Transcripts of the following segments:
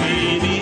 Baby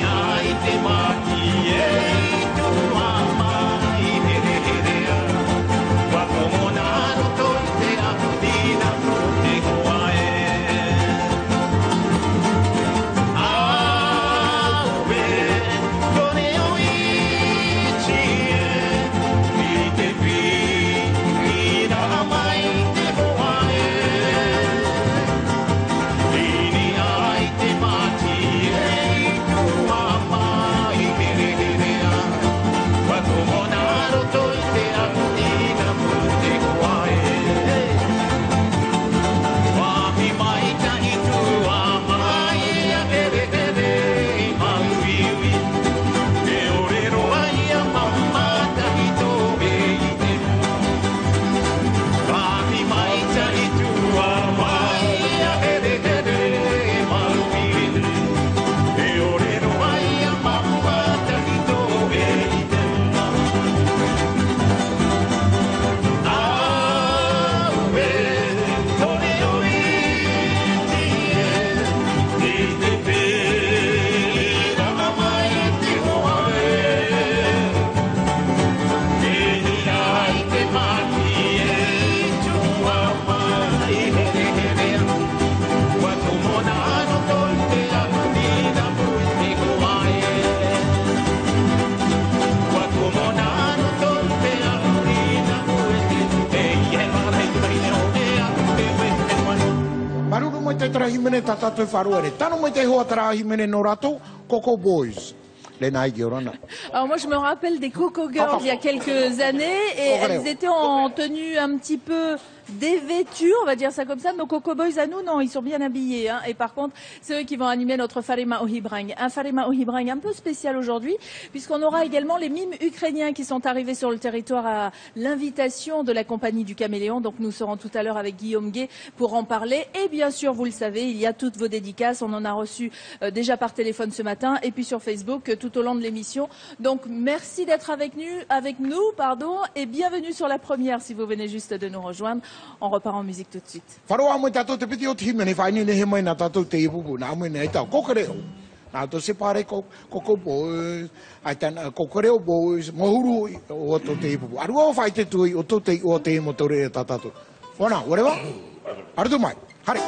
mene tatatu wharuere. Tano mo te hoa tarahi mene no rato, Coco Boys. Alors moi je me rappelle des Coco Girls il y a quelques années et elles étaient en tenue un petit peu dévêtue, on va dire ça comme ça. Nos Coco Boys à nous, non, ils sont bien habillés. Hein. Et par contre, c'est eux qui vont animer notre Farima Ohibrang. Un Farima Ohibrang un peu spécial aujourd'hui, puisqu'on aura également les mimes ukrainiens qui sont arrivés sur le territoire à l'invitation de la compagnie du Caméléon. Donc nous serons tout à l'heure avec Guillaume Gay pour en parler. Et bien sûr, vous le savez, il y a toutes vos dédicaces. On en a reçu déjà par téléphone ce matin et puis sur Facebook tout au long de l'émission. Donc merci d'être avec nous, et bienvenue sur la première si vous venez juste de nous rejoindre. On repart en musique tout de suite. Nā tō separe Coco Boys, ai tana Kokoreo Boys, mohuru o tō te ipupu. Arua o whai te tui o tō te o te motore e tatatu. Ona, whatever? Arutu mai, hare.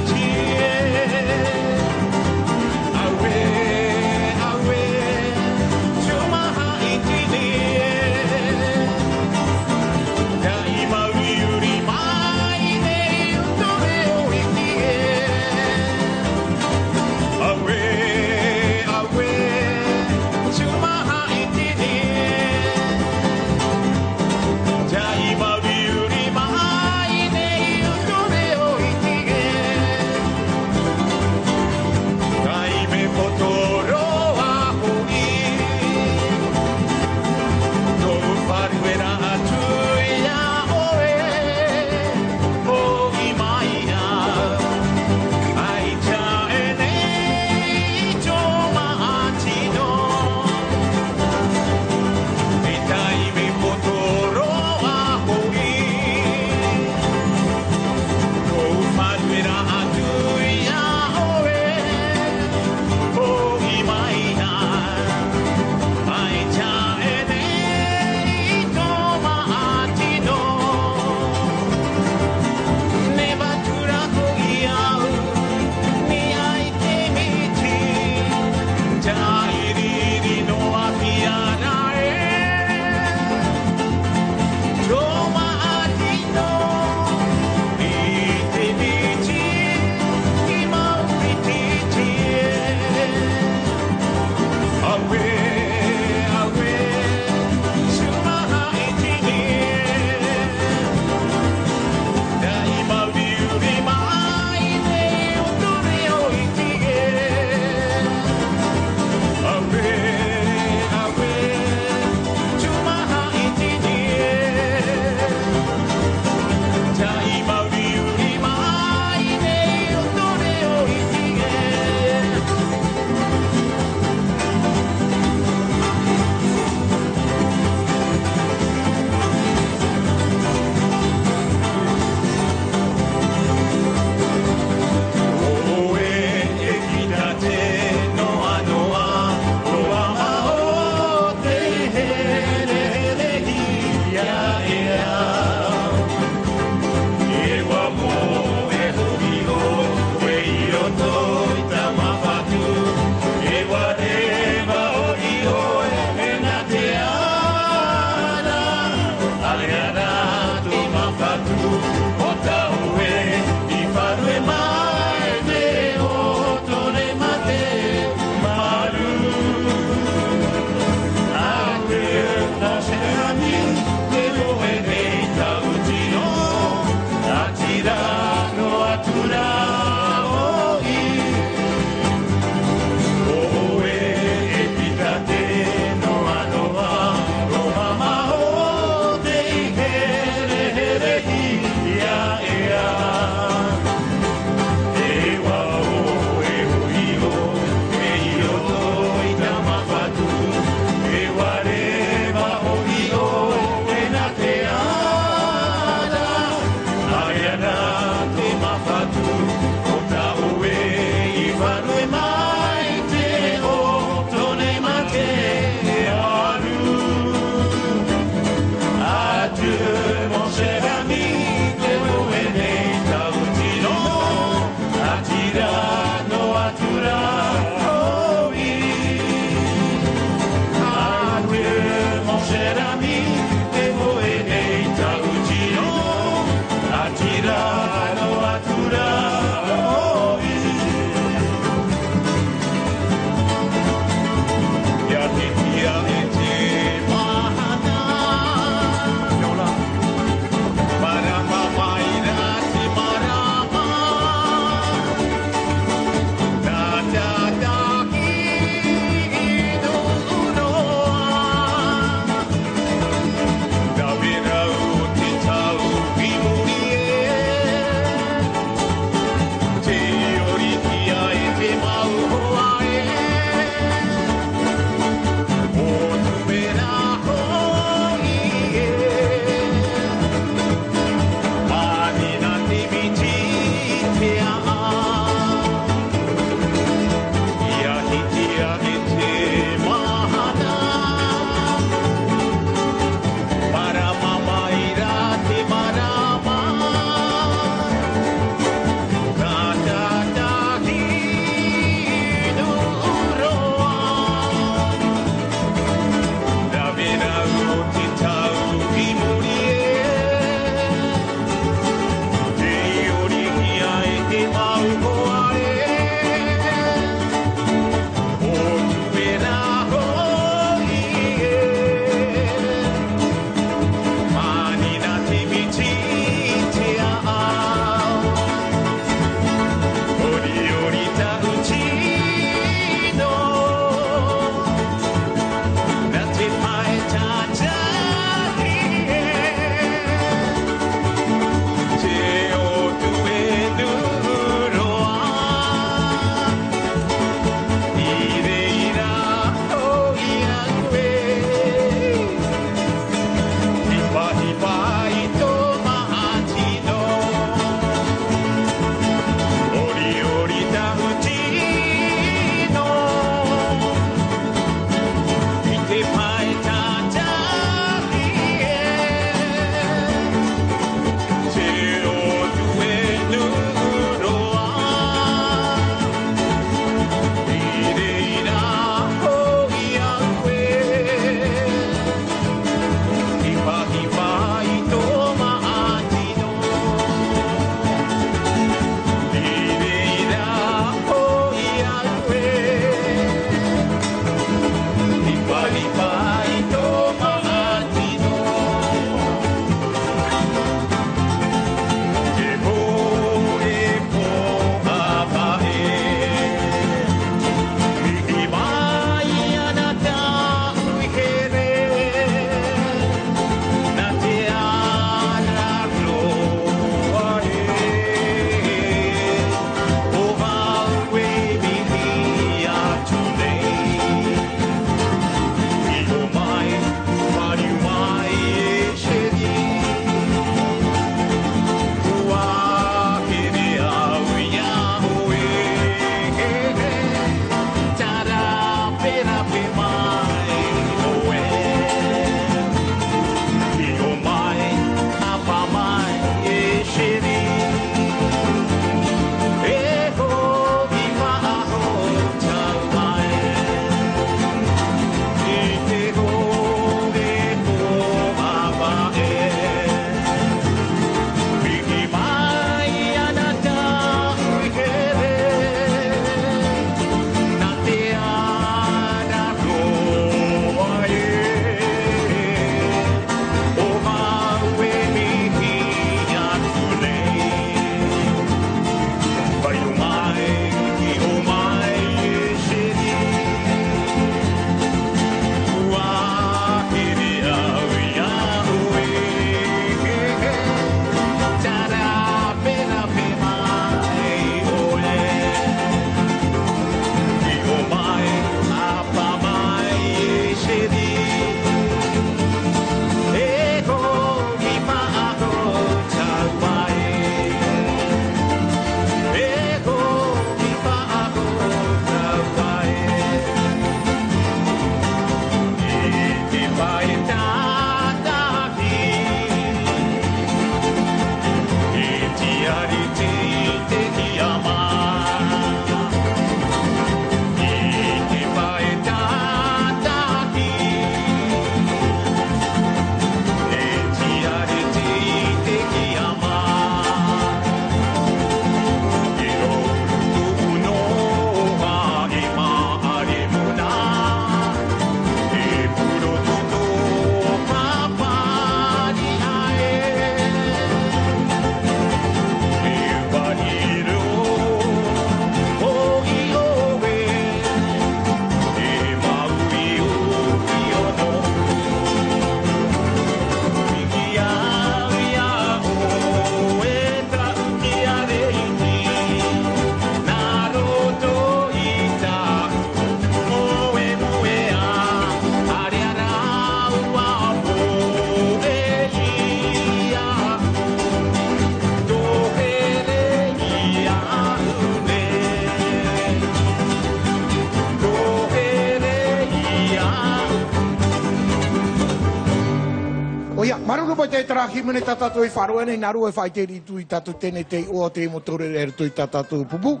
te tra himene tatatu I wharoe nei naru e whaiteri tu I tatu tene te o te motore e tu I tatatu pupu.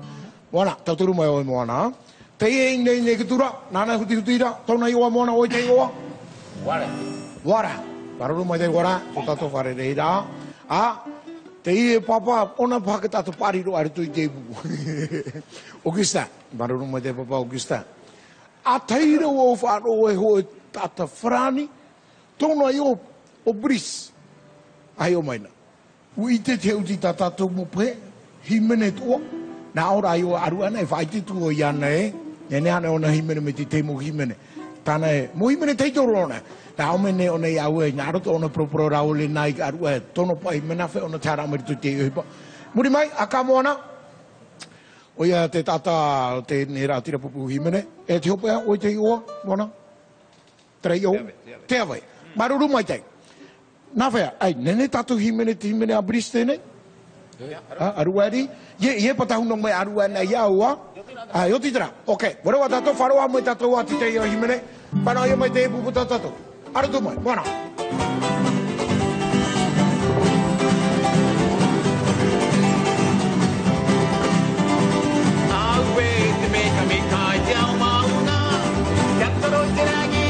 Wana, taturu mai oi moana. Te e nei nei kitura, nana huti hutira, tona I oa moana oi te oa. Wara. Wara. Pararu mai te wara, to tatu whare reira. Te I e papa, ona pake tatu pariro are tu I te pupu. Augusta. Pararu mai te papa Augusta. A teira o wharo e hoe tata frani, tona I o bris. Ai o maina. Ui te uti tatato mo pe, himene toa. Na ora ai o aru ana e whaiti tu o iana e. Nene ana ona himene me te mo himene. Tana e, mo himene te toro ona. Na omene ona I au e, ngā roto ona propro rao le nai aru e, tono pa himena fe ona tara amari tu te iuhipa. Muri mai, a ka moana. O ia te tata, te nera tira pupu himene. E te hopea, o te ioa, moana. Trei o, te awai. Maruru mai tei. Nā whea, ai, nene tatu himene te himene a bris tēnei? Aruari? Ie patahunong mai aruana ia ua? Ioti tira. Ok, warewa tato, wharoa mai tato wa te tei o himene. Pana ia mai te pupu tato. Arutu mai, moana. Aue te meka me kai te ao mauna. Kataro te rangi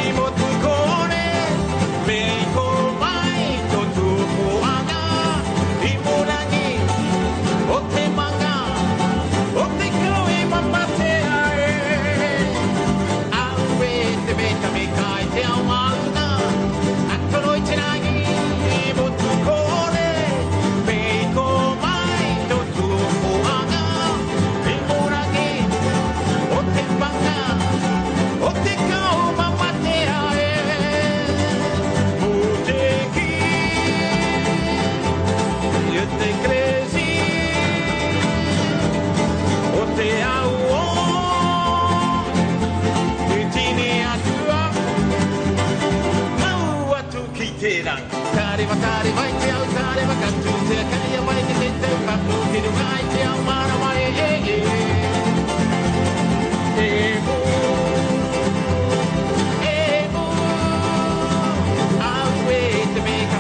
I motu kore. Me ko mai to tupu anga. I morangi o te manga. O te kaui mamate ae. Aue te meka me kai te ao mauna. Kataro te rangi I motu kore. Me ko mai to tupu anga. I morangi o te manga. O te kau mamate ae. O te ki I te kresi. O te au o Te tini atua. Mau atu ki te rang. Tare wa I te au tare wa katu. Te akaria mai ki te tau papu. Ki runga I te au mara mai e mo. Aue te meka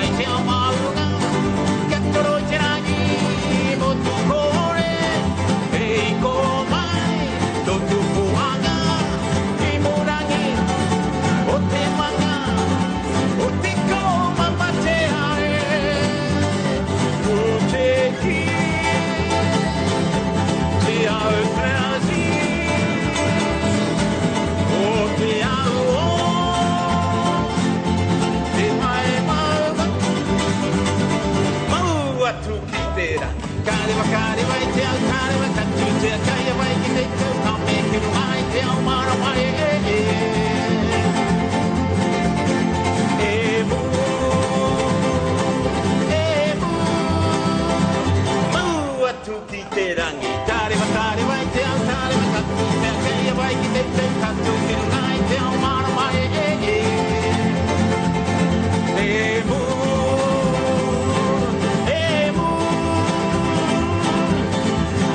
I te ao maunga. Katoro te rangi motu kore. Ei ko mai to tupu anga. I morangi o te manga. O te kau mamate ae. O te ki te au frasi. O te au o te mai mauga. Mau atu ki te ra. Kare wa I te au kare wa katu. Te akaia mai ki te tau. Ka me ki runga I te au mara mai e mu. E mu. Mau atu ki te rangi. Kare wa I te au kare wa katu. Te akaia mai ki te tau. Katu ki runga I te au mara mai e mu. E mu.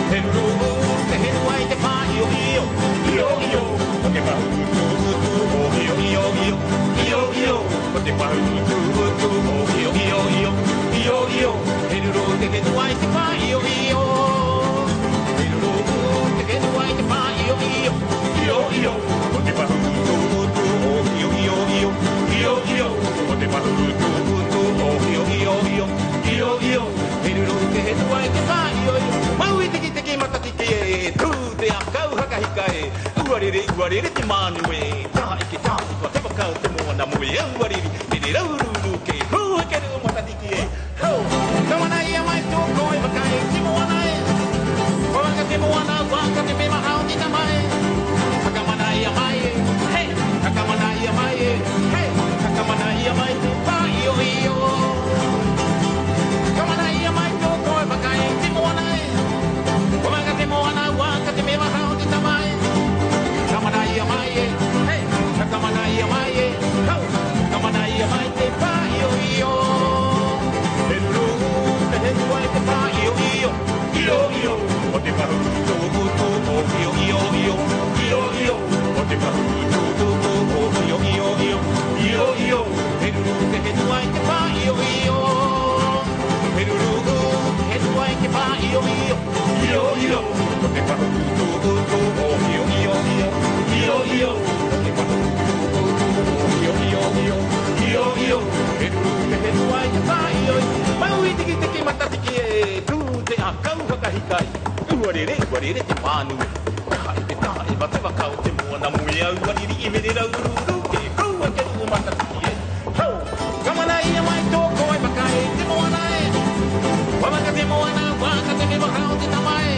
Te ruru, te henu ai te pā io io. Io io, o te pahutu hutu o io io io. Io io, o te pahutu hutu o io io io. Io io, te ruru, te henu ai te pā io io. Te ruru, te henu ai te pā io io. Io io, o te pahutu hutu o io io io. Io io, o te pahutu hutu o io io io. Io io, te ruru, te henu ai te pā io io. Mau I te ki matati te e. Tu te a kau haka hika e. Uarere te manu e. Tā I ke tātu kua te wakau te moana mo e. Uarere, me ne raururu ke. Hua ke reo matati ki e. Hau, kawana ia mai tō koe wakai te moana e. Waka te moana, waka te me mahau ni ta mai. Hakamana ia mai e. Hey, hakamana ia mai e. Hey, hakamana ia mai te pā io io. Kamana ia mai tō koe wakai te moana e. Waka te moana, waka te me mahau ni ta mai. Kamana ia mai e. Hey, e re te whānu. Hai te taha e wate waka o te moana mui au wariri I mene rau ruru ke kaua ke rua mataki e. Hau! Kamana ia mai tōko e waka e te moana e. Wawaka te moana, waka te me waka o te tamae.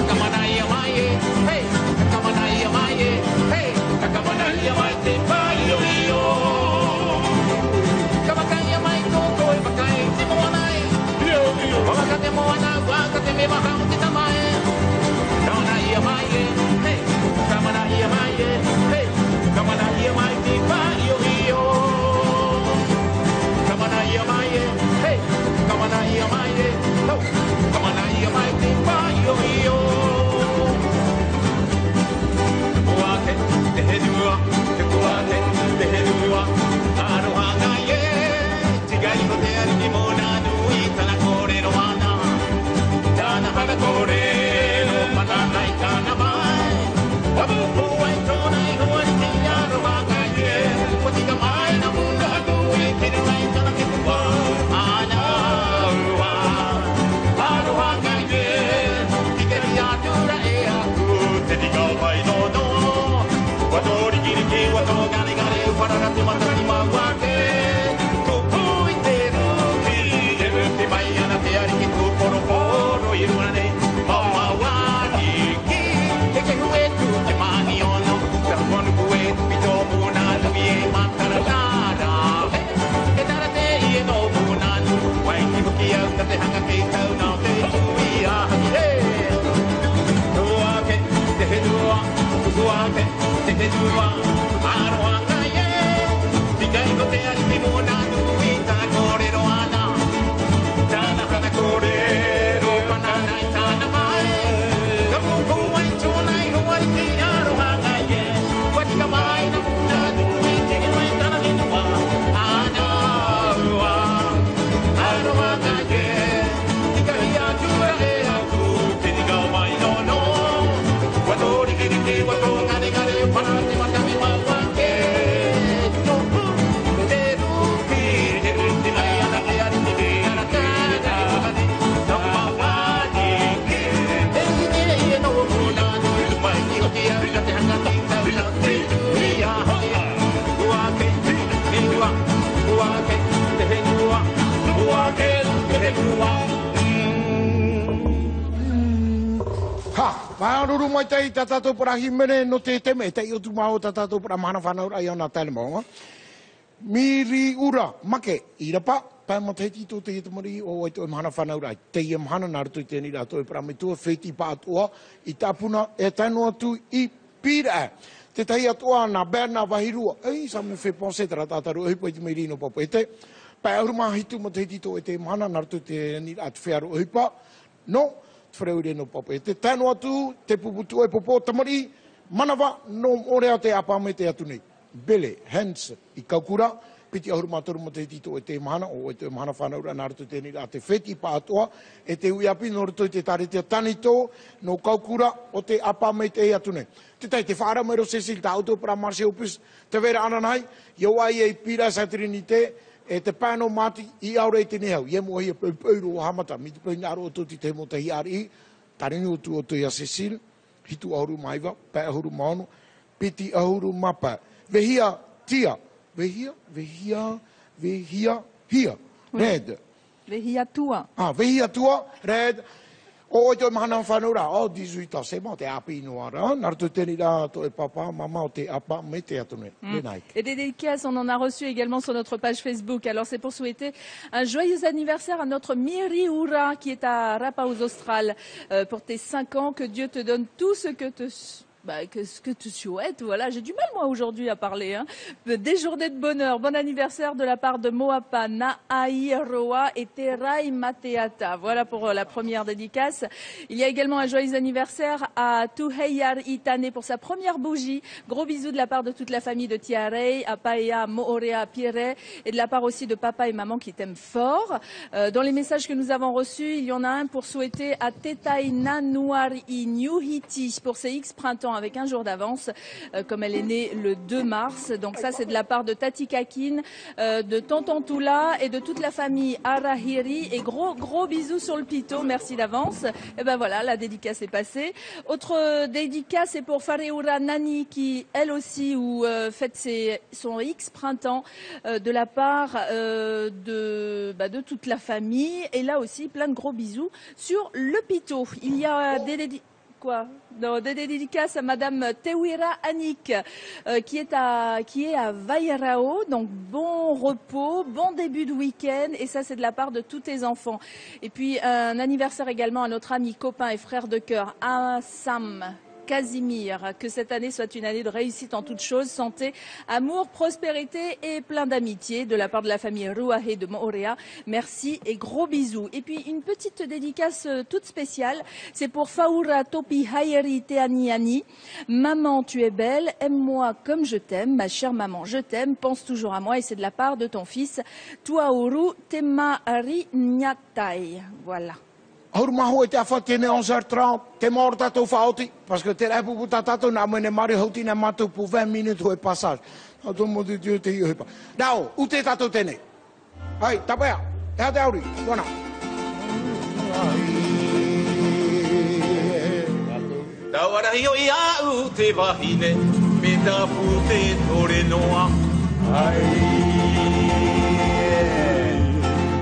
Kamana ia mai e, hei! Kamana ia mai e, hei! Kamana ia mai te whaio io. Kamaka ia mai tōko e waka e te moana e. Wawaka te moana, waka te me waka o te tamae. Kamana ia mai e, hei! Kamana ia mai e, hei! Kamana ia mai te whaio io. Kamana ia mai e, hei! Kamana ia mai e, hau! Kamana ia mai te whaio io. Te koate, te henua, te koate, te henua. Aroha ngai e, tigai no te ariki mo nā nui, tana kōrero ana. Tana hana kōrero, mana nai tāna mai. Wabupu ai tōna I huari te aroha ngai e. Watika mai na muna nui, kere rai tana ke kua. Ana ua, aroha ngai e. Tikeri atura e aku, te tika mai no no. Watori kiriki, wato gare gare, wharara te mataki mawake. Tupui te ruki, e ruki mai ana te ariki tu poro poro I runa nei. Maua wani ki, e ke hue tu te mani ono. Tau konu kue tu pito muna, nui e matara nara. E tara te I e no muna nu, wai ki huki au ta te hanga kei tau nao te tui a haki he. Tuake, te henua, tuake, te henua, aroa ngai e. Tikai no te ariki muna nui, tana kōrero ana. Tana hana kōrero, mana nai tāna mai. Ka pupu ai tōna I huari te aroha ngai e. Watika mai na muna nui, te mai tana henua. Ana ua, aroha ngai e. Tikai atura e aku, te tika mai no no. Watori kiriki, wato gare gare, whanate matami mawake. Topu, te ruki, te ruki mai ana te ariki te aratana. Nama wani ki, te hine I e no muna nui. Mai ki hoki au ka te hanga te tau na te tui a hoi. Uake, henua, uake, te henua, uake, te henua. Ha, mai aruru mai tei ta tātou parahi mene no te teme, tei o tu mao ta tātou para mahana whanau ai ona tēne maunga. Miri ura, make, I rapa, pai mo te tito te hitamari o ai toi mahana whanau ai. Tei e mahana nara tui tēni rā toi para me tua wheti pa atua, I tāpuna e tēnu atu I pira. Te tei atua na bērna wahirua, ei, sa me whi pōse tara tātaru, ei pai te mei rino papo. E te, pai auru maha hitu mo te tito e te mahana nara tui tēni rā te whiaru hipa, no, whareure no papa. E te tēnu atu, te puputu e popo tamari, manawa, no orea te apa me te atu nei. Bele, hands, I kaukura, piti ahuru mātoru mo te tito e te mahana, o e te mahana whanaura nā rato tēnei rā te wheti pa atua, e te ui api no rato te tare te tanito, no kaukura, o te apa me te atu nei. Te tai te whaara mero Cecil, tā auto para marse opus, te vera ananai, iau ai e pira sa trinite, e te pāno mati I aure te nehau. Ie mua hia pau o hamata. Mi te pau naro o tōti te mo te hiari. Taringi o tu o te ia Cecil. Hitu ahuru maiva. Pai ahuru maono. Piti ahuru mapa. Vehia tia. Vehia. Hia. Red. Vehia tua. Vehia tua. Red. O te mahana whanura, o 18 sema, te api inoara, nartu tēni rā, to e papa, mama, o te apa, me te atone. Et des dédicaces, on en a reçu également sur notre page Facebook. Alors c'est pour souhaiter un joyeux anniversaire à notre Miri Ura qui est à Rapaus Austral pour tes 5 ans. Que Dieu te donne tout ce que tu souhaites. Voilà, j'ai du mal moi aujourd'hui à parler. Hein. Des journées de bonheur. Bon anniversaire de la part de Moapa, Naairoa et Terai Mateata. Voilà pour la première dédicace. Il y a également un joyeux anniversaire à Tuheyar Itane pour sa première bougie. Gros bisous de la part de toute la famille de Tiarei, à Paea, Moorea, Pierre et de la part aussi de papa et maman qui t'aiment fort. Dans les messages que nous avons reçus, il y en a un pour souhaiter à Tetai Nanuari Nyuhiti pour ses X printemps avec un jour d'avance, comme elle est née le 2 mars. Donc ça, c'est de la part de Tati Kakin, de Tonton Toula et de toute la famille Arahiri. Et gros bisous sur le pito, merci d'avance. Et ben voilà, la dédicace est passée. Autre dédicace, c'est pour Fareura Nani qui, elle aussi, fête son X printemps de la part de toute la famille. Et là aussi, plein de gros bisous sur le pito. Il y a des dédicaces à Madame Tewira Annick qui est à Vairao. Donc bon repos, bon début de week-end, et ça c'est de la part de tous tes enfants. Et puis un anniversaire également à notre ami, copain et frère de cœur, Sam Casimir, que cette année soit une année de réussite en toutes choses, santé, amour, prospérité et plein d'amitié de la part de la famille Ruahe de Moorea. Merci et gros bisous. Et puis une petite dédicace toute spéciale, c'est pour Faura Topi Hayeri Teaniani. Maman, tu es belle, aime-moi comme je t'aime, ma chère maman, je t'aime, pense toujours à moi, et c'est de la part de ton fils Tuauru Temari Nyatai. Voilà. Hoor maho e te awhatene 11h30, te mor tatou whaoti, parce que te repu puta tatou na mene mari houti na matou pour 20 minutes ho e passage. Tatou mo te tiu te iho e pa. Nao, ute tatou tene. Hai, tapea, e hate auri, kona. Tawarahi o iau te wahine, me tapu te tore noa.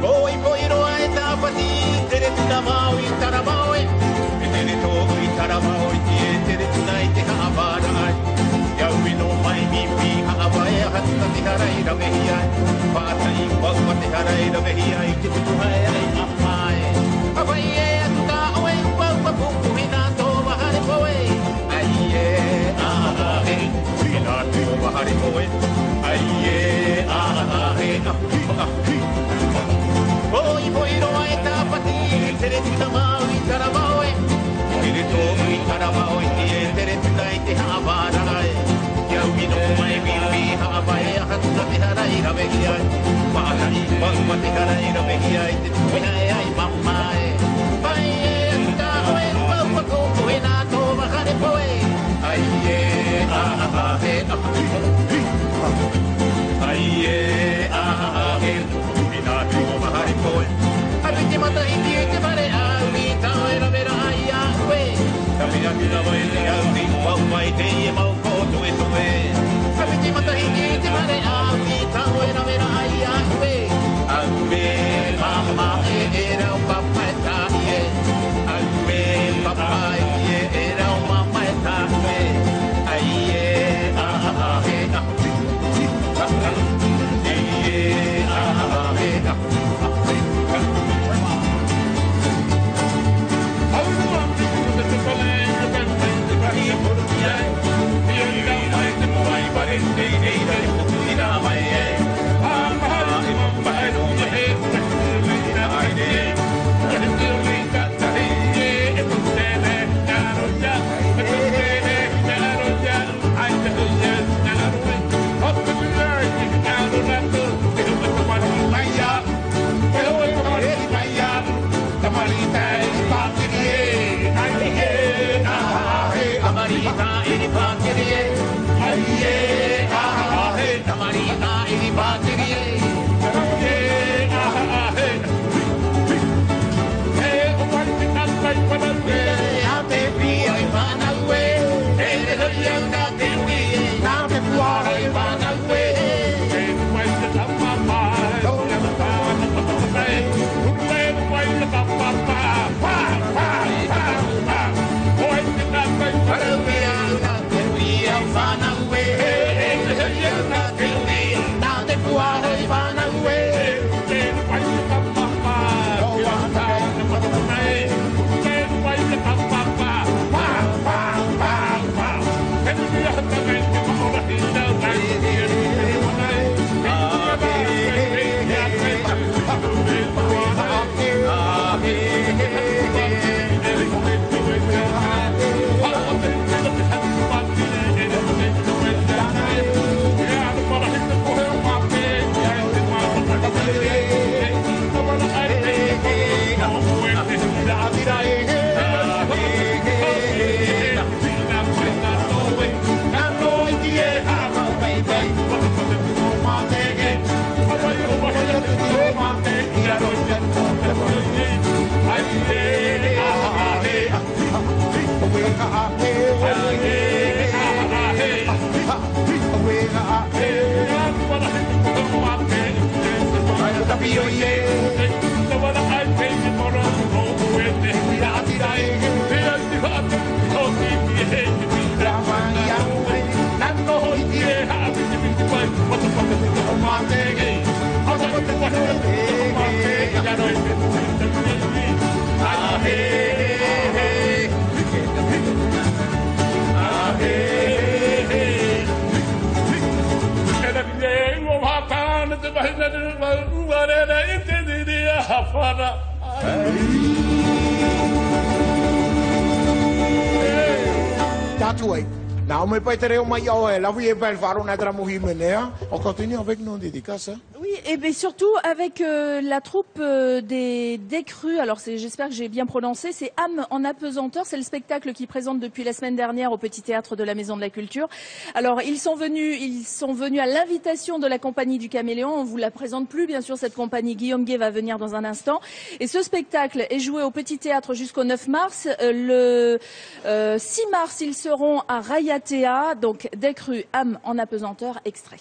Boi boi roa e tapati, tere tuna mau i taramau e tere tōku i taramau i tie tere tuna i te haawarai. Iau ino mai mi pi haawai a hatuka te harai rawehi ai. Whātai waua te harai rawehi ai te tutuhai ai mawhai. Hawai e atuka oe waua pupuhi nā tō wahare koe. Ai e ahe, hina tō wahare koe. Ai e ahe, ahi. Boi boi roa e tāpati, tere tuna mau i taramau e tere tōku i taramau i tie tere tuna i te haawarai. Iau ino mai miwi haawai a hatuna te harai rawehi ai. Whātai waua te harai rawehi ai te tuhinai ai mawhai. Pai e atuka oe waua kōku e nā tō wahare poe. Ai e ahe ahi. Ai e ahe hina tō wahare poe. Te mata i ti te mare au i tau e rawera ai a ue. Kawi atu rawa e te au i wau mai te i e mau koto e towe. Kawi te mata i ti te mare au i tau e rawera ai a ue. Au e mama Hafana. Tatuai. Non, mais pas très au maillot, la vie est belle, faire un autre mouvement. On continue avec nos dédicaces. Oui, et bien surtout avec la troupe des Décrus. Alors j'espère que j'ai bien prononcé. C'est Âme en apesanteur. C'est le spectacle qui présente depuis la semaine dernière au Petit Théâtre de la Maison de la Culture. Alors ils sont venus à l'invitation de la compagnie du Caméléon. On vous la présente plus, bien sûr, cette compagnie. Guillaume Gay va venir dans un instant. Et ce spectacle est joué au Petit Théâtre jusqu'au 9 mars. Le 6 mars, ils seront à Rayatea. Donc Décrus, Âme en apesanteur, extrait.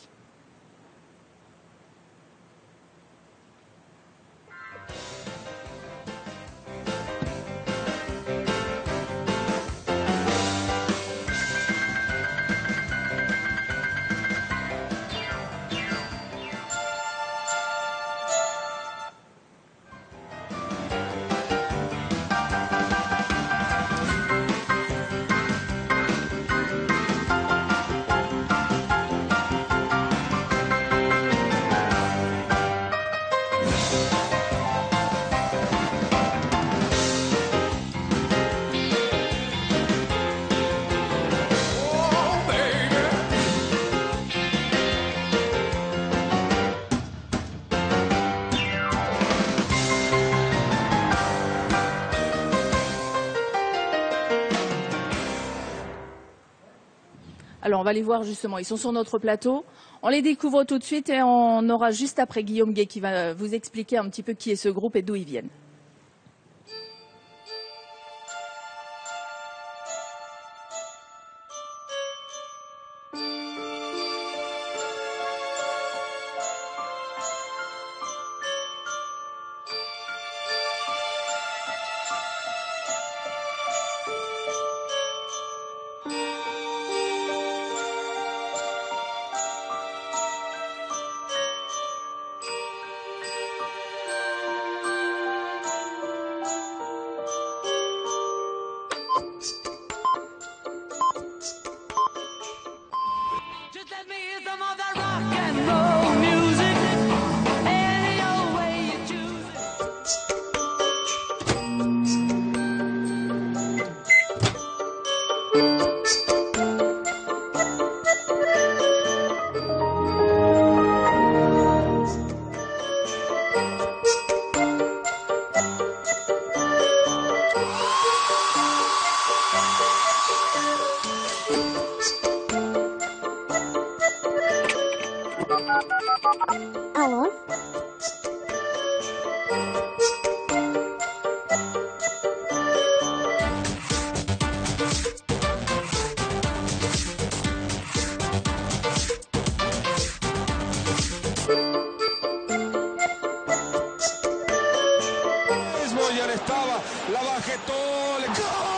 Alors on va les voir justement, ils sont sur notre plateau. On les découvre tout de suite et on aura juste après Guillaume Gay qui va vous expliquer un petit peu qui est ce groupe et d'où ils viennent. Alô? Ya estaba, la bajetó, ¡gol!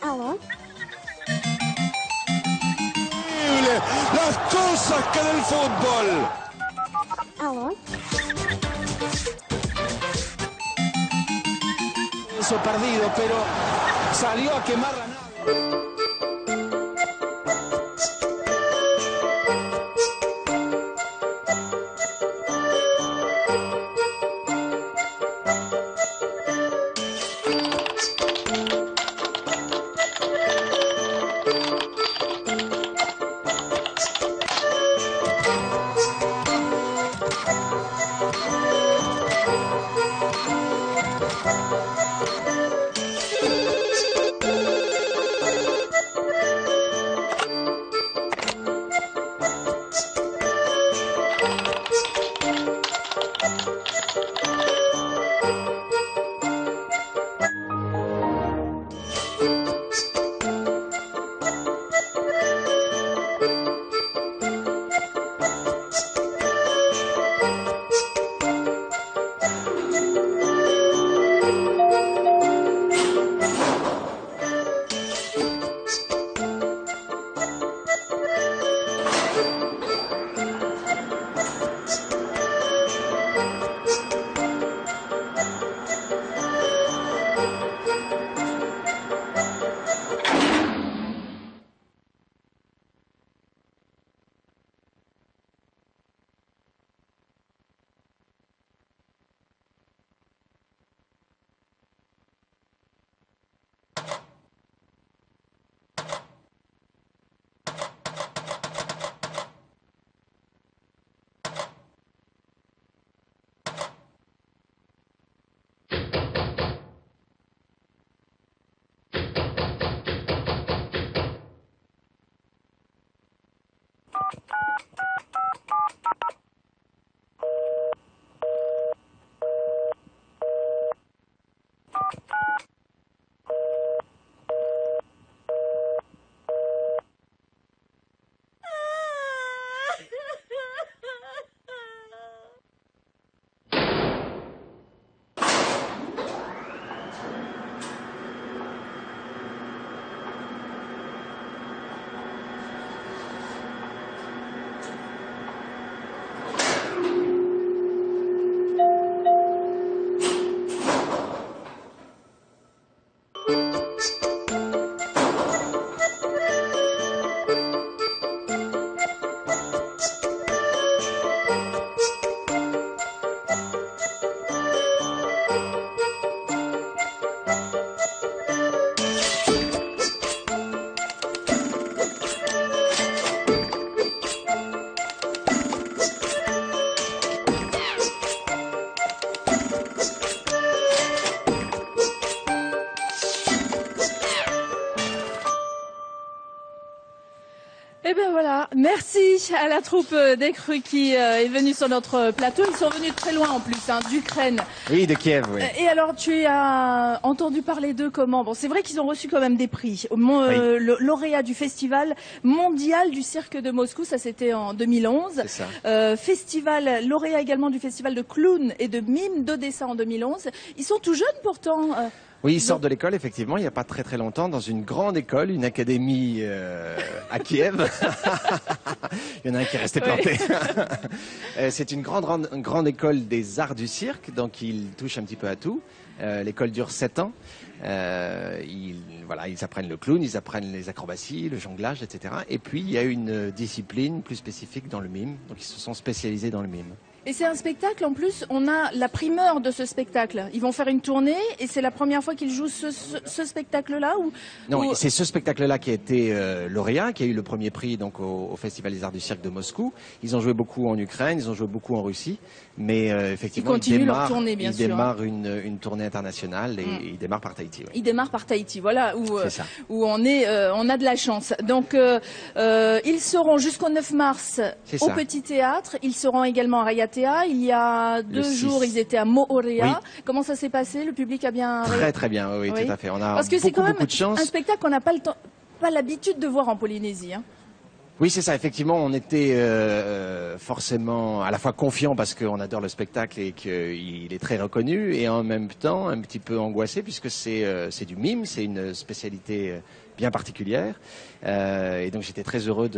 Alô? Las cosas que del fútbol. Alô? Eso perdido, pero salió a quemar la nave. Merci à la troupe des Crues qui est venue sur notre plateau. Ils sont venus de très loin en plus, hein, d'Ukraine. Oui, de Kiev, oui. Et alors, tu as entendu parler d'eux comment? Bon, c'est vrai qu'ils ont reçu quand même des prix. Le lauréat du Festival mondial du cirque de Moscou, ça c'était en 2011. C'est ça. Lauréat également du Festival de clown et de mime d'Odessa en 2011. Ils sont tout jeunes pourtant. Oui, ils sortent de l'école, effectivement, il n'y a pas très longtemps, dans une grande école, une académie à Kiev. Il y en a un qui est resté planté. C'est une grande école des arts du cirque, donc ils touchent un petit peu à tout. L'école dure 7 ans. Ils apprennent le clown, ils apprennent les acrobaties, le jonglage, etc. Et puis, il y a une discipline plus spécifique dans le mime, donc ils se sont spécialisés dans le mime. Et c'est un spectacle, en plus, on a la primeur de ce spectacle. Ils vont faire une tournée et c'est la première fois qu'ils jouent ce spectacle-là Non, c'est ce spectacle-là qui a été lauréat, qui a eu le premier prix donc au Festival des Arts du Cirque de Moscou. Ils ont joué beaucoup en Ukraine, ils ont joué beaucoup en Russie, mais effectivement, ils démarrent une tournée internationale et ils démarrent par Tahiti. Oui. Ils démarrent par Tahiti, voilà, où on a de la chance. Donc, ils seront jusqu'au 9 mars au Petit Théâtre, ils seront également à Rayatea. Il y a 2 jours, ils étaient à Moorea. Oui. Comment ça s'est passé? Le public a bien... Très bien, oui, tout à fait. On a Parce que c'est quand même beaucoup de chance. Un spectacle qu'on n'a pas l'habitude de voir en Polynésie. Hein. Oui, c'est ça. Effectivement, on était forcément à la fois confiants parce qu'on adore le spectacle et qu'il est très reconnu, et en même temps un petit peu angoissé puisque c'est du mime, c'est une spécialité bien particulière. Et donc j'étais très heureux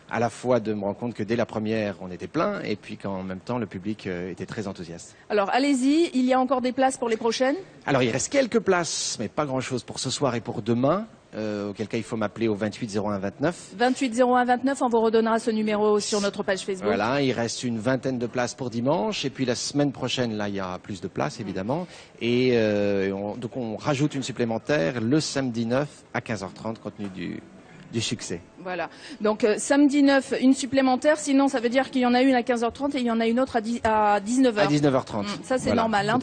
à la fois de me rendre compte que dès la première, on était plein, et puis qu'en même temps, le public était très enthousiaste. Alors allez-y, il y a encore des places pour les prochaines? Alors il reste quelques places, mais pas grand-chose pour ce soir et pour demain. Auquel cas il faut m'appeler au 28 01 29. 28 01 29, on vous redonnera ce numéro sur notre page Facebook. Voilà, il reste une vingtaine de places pour dimanche, et puis la semaine prochaine, là, il y a plus de places évidemment, et donc on rajoute une supplémentaire le samedi 9 à 15h30 compte tenu du succès. Voilà. Donc samedi 9, une supplémentaire. Sinon, ça veut dire qu'il y en a une à 15h30 et il y en a une autre à 19h. À 19h30. Ça, c'est normal. Hein,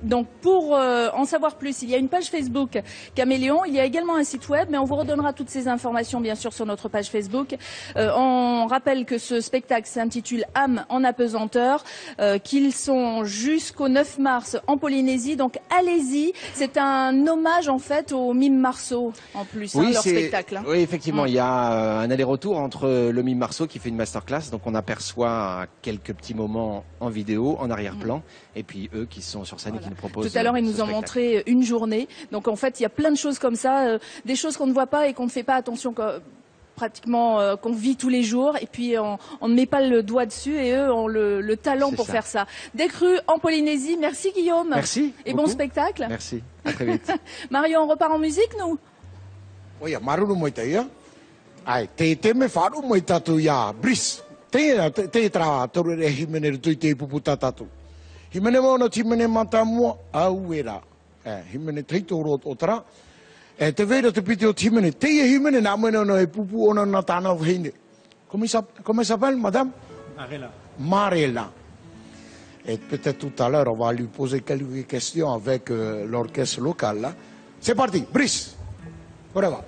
Donc, pour en savoir plus, il y a une page Facebook Caméléon. Il y a également un site web, mais on vous redonnera toutes ces informations, bien sûr, sur notre page Facebook. On rappelle que ce spectacle s'intitule Âme en apesanteur, qu'ils sont jusqu'au 9 mars en Polynésie. Donc, allez-y. C'est un hommage, en fait, au mime Marceau, en plus, oui, leur spectacle. Hein. Oui, effectivement, il y a un aller-retour entre le mime Marceau qui fait une masterclass, donc on aperçoit quelques petits moments en vidéo, en arrière-plan, et puis eux qui sont sur scène et qui nous proposent. Tout à l'heure, ils nous ont montré une journée. Donc en fait, il y a plein de choses comme ça, des choses qu'on ne voit pas et qu'on ne fait pas attention, pratiquement qu'on vit tous les jours, et puis on ne met pas le doigt dessus, et eux ont le talent pour faire ça. Des Crues en Polynésie. Merci Guillaume. Merci. Et bon spectacle. Merci. À très vite. Mario, on repart en musique, nous? Oui, maruru mo te ia. Ai, te me wharu mo i tatu ia, bris. Te tra toru re himene rutui te puputa tatu. Himene mo no timene mata mua au era. Himene teitoro o tra. Te vera te piti o timene. Te ia himene na mwena no e pupu ona na tana vheine. Comment s'appelle, madame? Marella. Et peut-être tout à l'heure, on va lui poser quelques questions avec l'orchestre local. Là. C'est parti, bris. Voilà.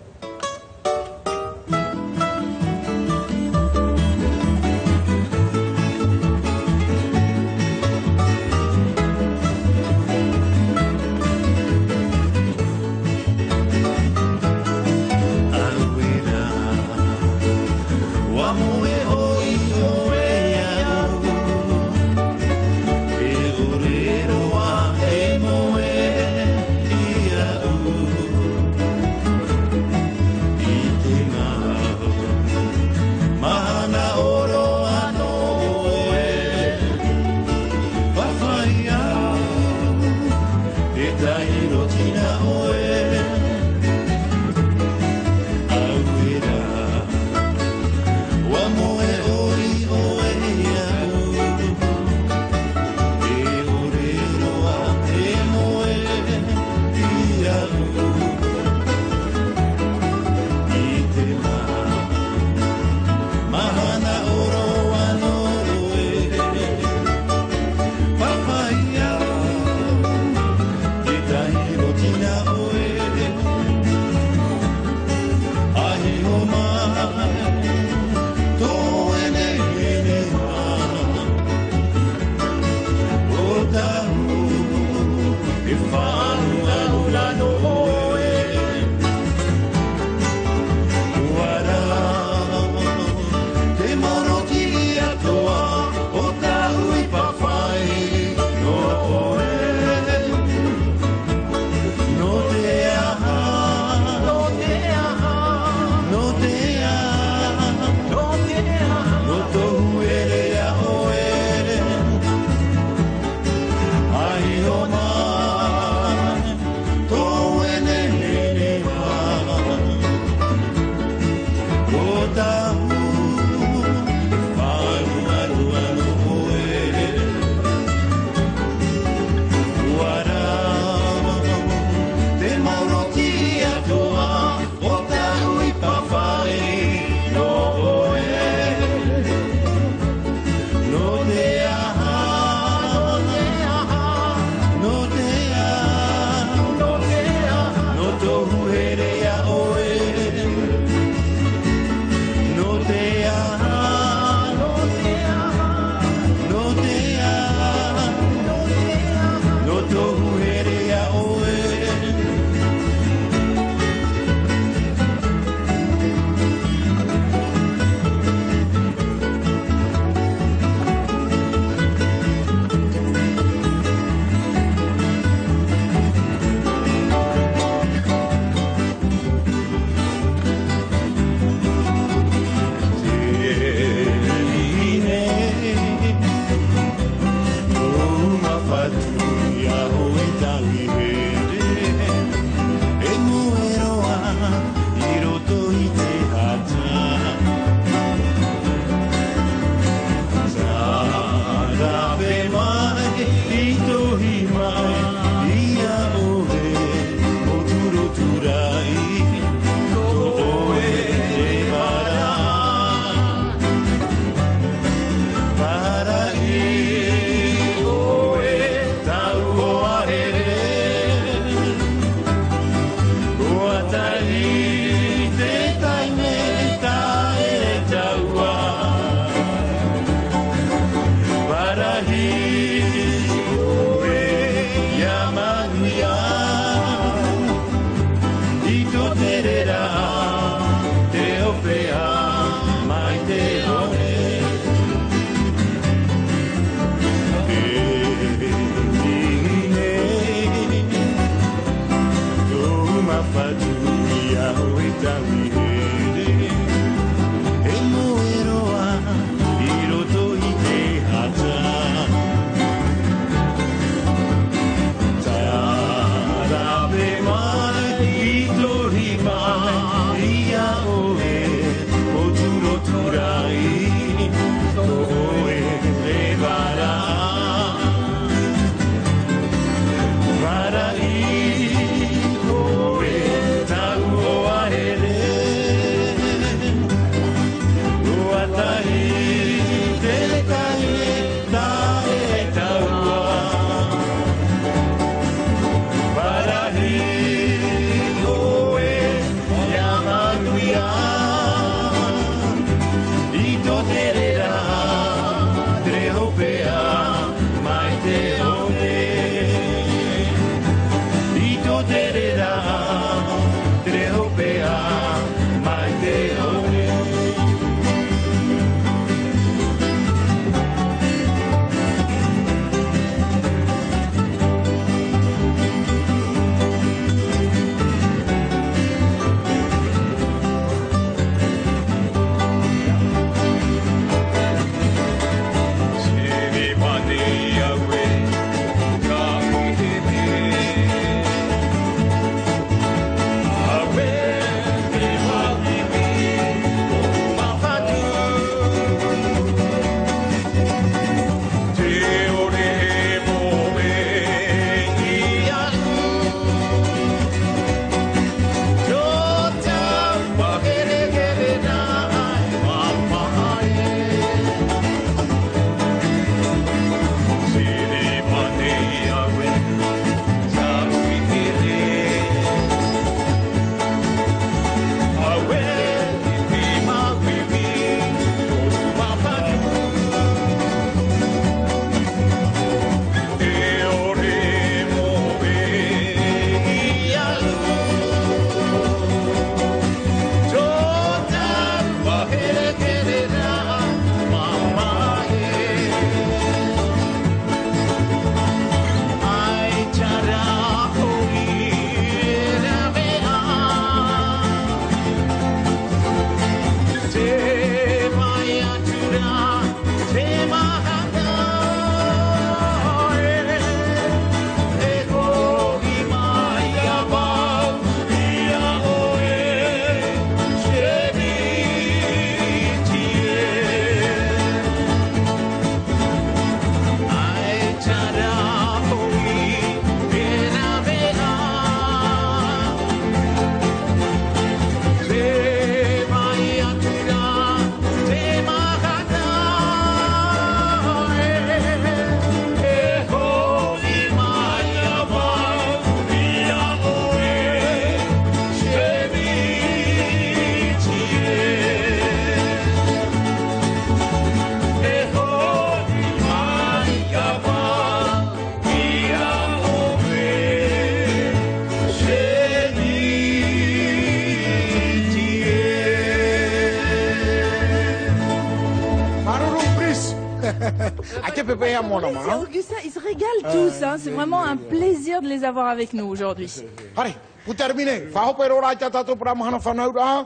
Ate pepe à mon nom. C'est Augustin, ils se régalent tous. Hein. C'est vraiment un plaisir de les avoir avec nous aujourd'hui. Allez, pour terminer, whahopero rai tātou para mahana whanaura,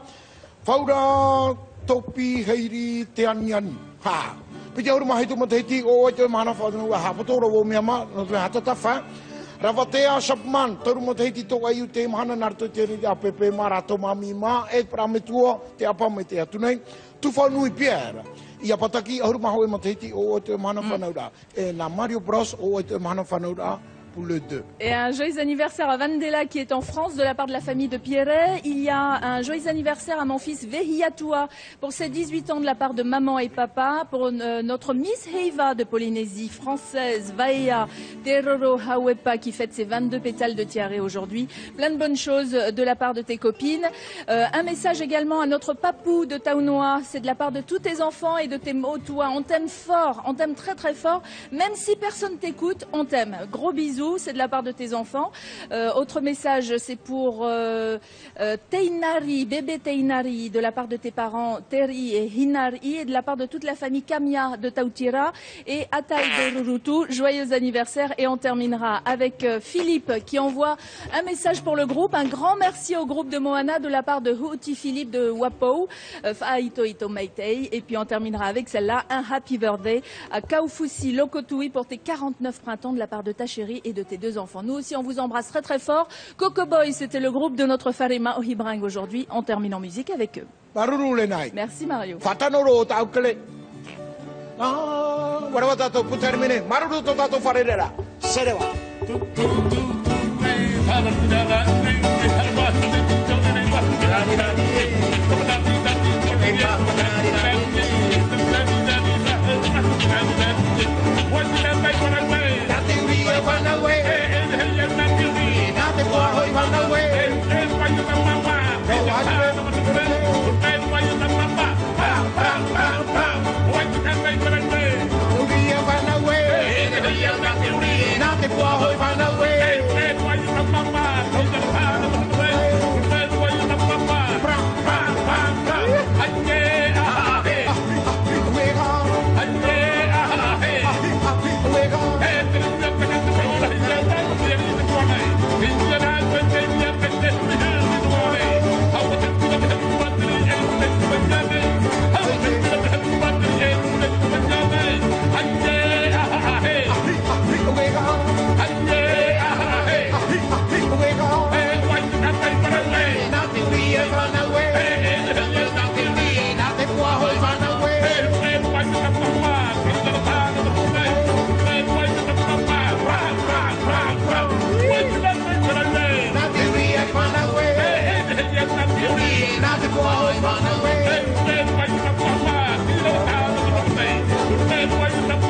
whaura topi heiri te aniani. Ha! Pite uru mahi tu matahiti o te mahana whanaura, hapatoro o miama, no te hatata wha. Ravatea Shapman, toru matahiti tō ai te mahana narto te ri a pepe marato mami ma, e para me tua, te apa me te atunei, tu whanui piera. Ia pataki ahuru maho e matahiti o te mahana whanaura. E na Mario Bros o te mahana whanaura. Le 2. Et un joyeux anniversaire à Vandela qui est en France de la part de la famille de Pierret. Il y a un joyeux anniversaire à mon fils Vehiatua pour ses 18 ans de la part de maman et papa. Pour notre Miss Heiva de Polynésie française, Vaea Teroro Hawepa qui fête ses 22 pétales de tiare aujourd'hui. Plein de bonnes choses de la part de tes copines. Un message également à notre papou de Taunoa. C'est de la part de tous tes enfants et de tes motua. On t'aime fort, on t'aime très très fort. Même si personne t'écoute, on t'aime. Gros bisous. C'est de la part de tes enfants. Autre message, c'est pour Teinari, bébé Teinari, de la part de tes parents Terry et Hinari, et de la part de toute la famille Kamia de Tautira et Atai de Rurutu. Joyeux anniversaire. Et on terminera avec Philippe qui envoie un message pour le groupe. Un grand merci au groupe de Moana de la part de Huti Philippe de Wapou, Fa'ito Ito Meitei. Et puis on terminera avec celle-là, un happy birthday à Kaufusi Lokotui pour tes 49 printemps de la part de ta chérie et de tes 2 enfants. Nous aussi, on vous embrasse très très fort. Coco Boy, c'était le groupe de notre Farima Ohibrang aujourd'hui. On termine en musique avec eux. Merci Mario. Fatanoro taukele. Ah, whatever tato pour terminer. Maruru to tato farera. Serewa. Hey,